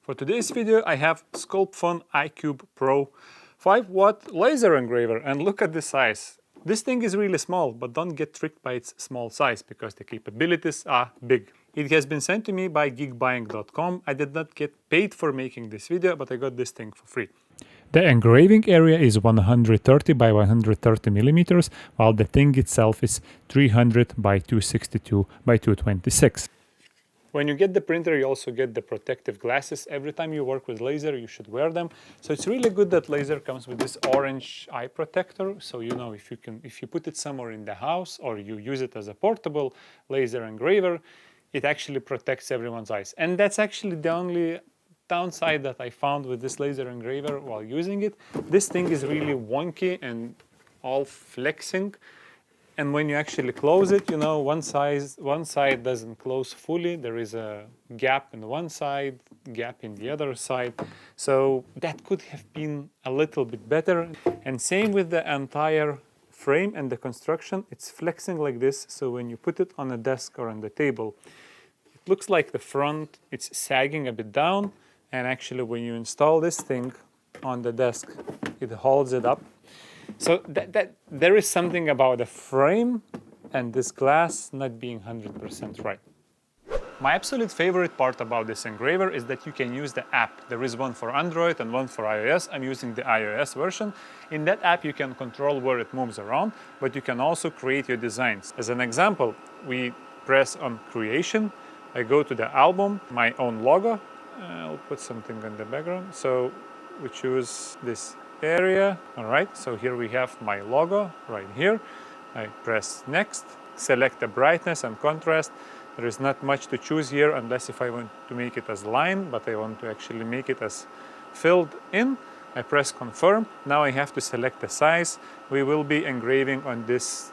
For today's video I have Sculpfun icube Pro 5-watt laser engraver, and look at the size. This thing is really small, but don't get tricked by its small size because the capabilities are big. It has been sent to me by geekbuying.com. I did not get paid for making this video, but I got this thing for free. The engraving area is 130 by 130 millimeters, while the thing itself is 300 by 262 by 226. When you get the printer, you also get the protective glasses. Every time you work with laser, you should wear them. So it's really good that laser comes with this orange eye protector. So you know, if you put it somewhere in the house or you use it as a portable laser engraver, it actually protects everyone's eyes. And that's actually the only downside that I found with this laser engraver while using it. This thing is really wonky and all flexing. And when you actually close it, you know, one side doesn't close fully. There is a gap in one side, gap in the other side. So that could have been a little bit better. And same with the entire frame and the construction. It's flexing like this. So when you put it on a desk or on the table, it looks like the front, it's sagging a bit down. And actually when you install this thing on the desk, it holds it up. So there is something about the frame and this glass not being 100% right. My absolute favorite part about this engraver is that you can use the app. There is one for Android and one for iOS. I'm using the iOS version. In that app you can control where it moves around, but you can also create your designs. As an example, we press on creation. I go to the album, my own logo. I'll put something in the background. So we choose this area. All right, so here we have my logo right here. I press next, select the brightness and contrast. There is not much to choose here unless if I want to make it as line, but I want to actually make it as filled in. I press confirm. Now I have to select the size. We will be engraving on this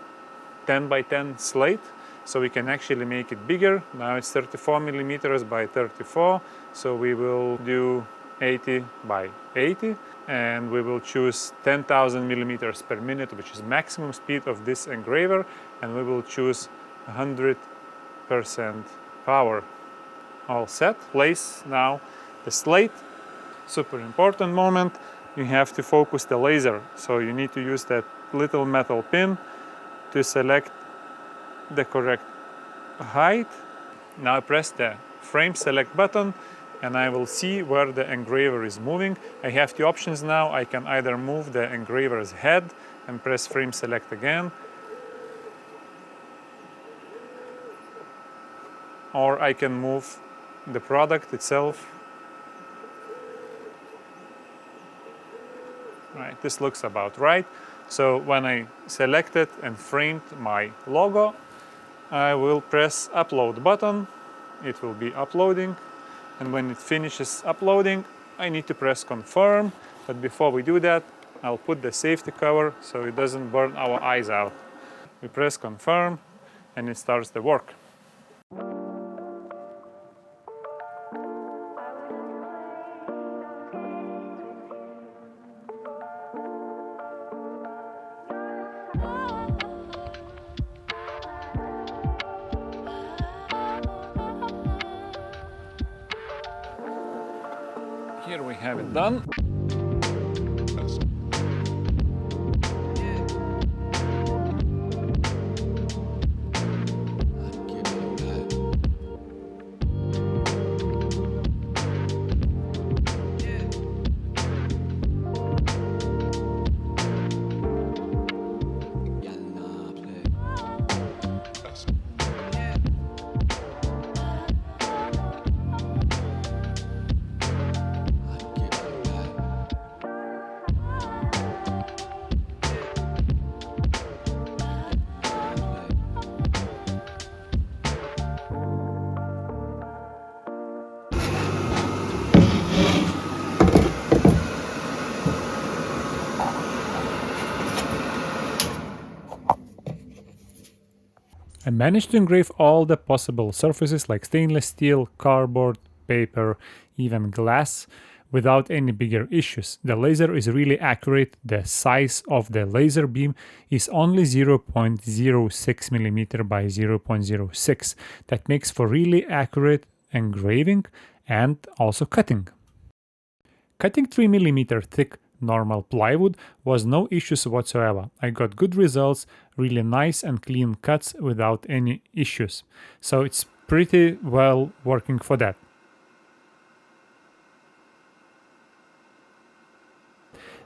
10 by 10 slate, so we can actually make it bigger. Now it's 34 millimeters by 34, so we will do 80 by 80. And we will choose 10,000 millimeters per minute, which is maximum speed of this engraver, and we will choose 100% power. All set. Place now the slate. Super important moment. You have to focus the laser, so you need to use that little metal pin to select the correct height. Now press the frame select button, and I will see where the engraver is moving. I have two options now. I can either move the engraver's head and press frame select again, or I can move the product itself. Right, this looks about right. So when I selected and framed my logo, I will press upload button. It will be uploading. And when it finishes uploading, I need to press confirm. But before we do that, I'll put the safety cover so it doesn't burn our eyes out. We press confirm and it starts the work. Here we have it done. I managed to engrave all the possible surfaces like stainless steel, cardboard, paper, even glass without any bigger issues. The laser is really accurate. The size of the laser beam is only 0.06 millimeter by 0.06. That makes for really accurate engraving and also cutting. Cutting 3mm thick normal plywood was no issues whatsoever. I got good results, really nice and clean cuts without any issues. So it's pretty well working for that.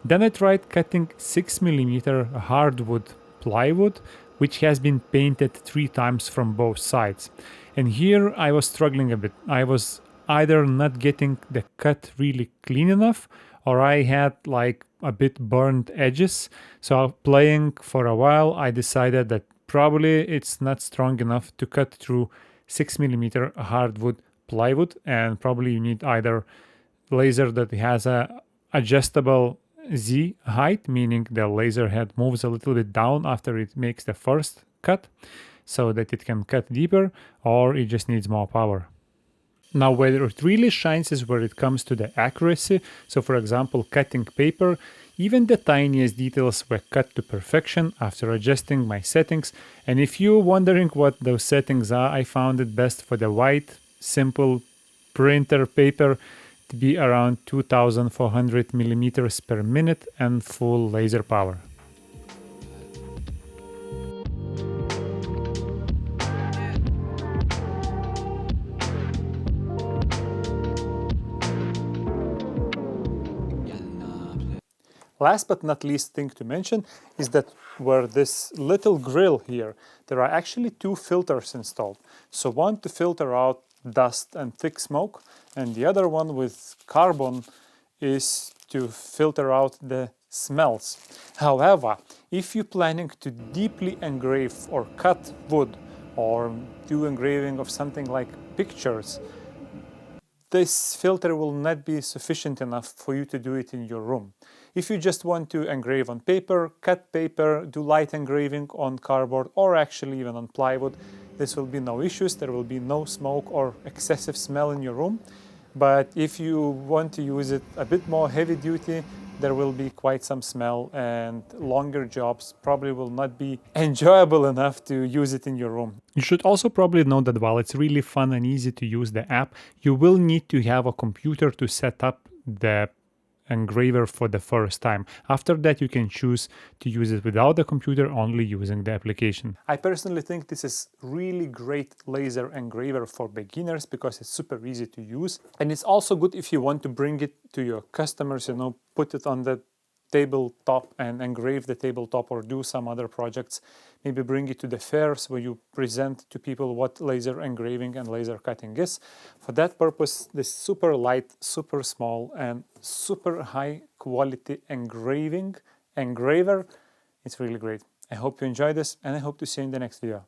Then I tried cutting 6mm hardwood plywood, which has been painted 3 times from both sides. And here I was struggling a bit. I was either not getting the cut really clean enough, or I had like a bit burnt edges. So playing for a while, I decided that probably it's not strong enough to cut through 6mm hardwood plywood, and probably you need either laser that has a adjustable Z height, meaning the laser head moves a little bit down after it makes the first cut so that it can cut deeper, or it just needs more power. Now, where it really shines is where it comes to the accuracy. So for example, cutting paper, even the tiniest details were cut to perfection after adjusting my settings. And if you're wondering what those settings are, I found it best for the white, simple printer paper to be around 2400 millimeters per minute and full laser power. Last but not least thing to mention is that where this little grill here, there are actually 2 filters installed. So one to filter out dust and thick smoke, and the other one with carbon is to filter out the smells. However, if you're planning to deeply engrave or cut wood or do engraving of something like pictures, this filter will not be sufficient enough for you to do it in your room. If you just want to engrave on paper, cut paper, do light engraving on cardboard, or actually even on plywood, this will be no issues. There will be no smoke or excessive smell in your room. But if you want to use it a bit more heavy duty, there will be quite some smell, and longer jobs probably will not be enjoyable enough to use it in your room. You should also probably know that while it's really fun and easy to use the app, you will need to have a computer to set up the engraver for the first time. After that, you can choose to use it without the computer, only using the application. I personally think this is really great laser engraver for beginners because it's super easy to use, and it's also good if you want to bring it to your customers, put it on the tabletop and engrave the tabletop, or do some other projects. Maybe bring it to the fairs where you present to people what laser engraving and laser cutting is. For that purpose, this super light, super small and super high quality engraver, it's really great. I hope you enjoyed this, and I hope to see you in the next video.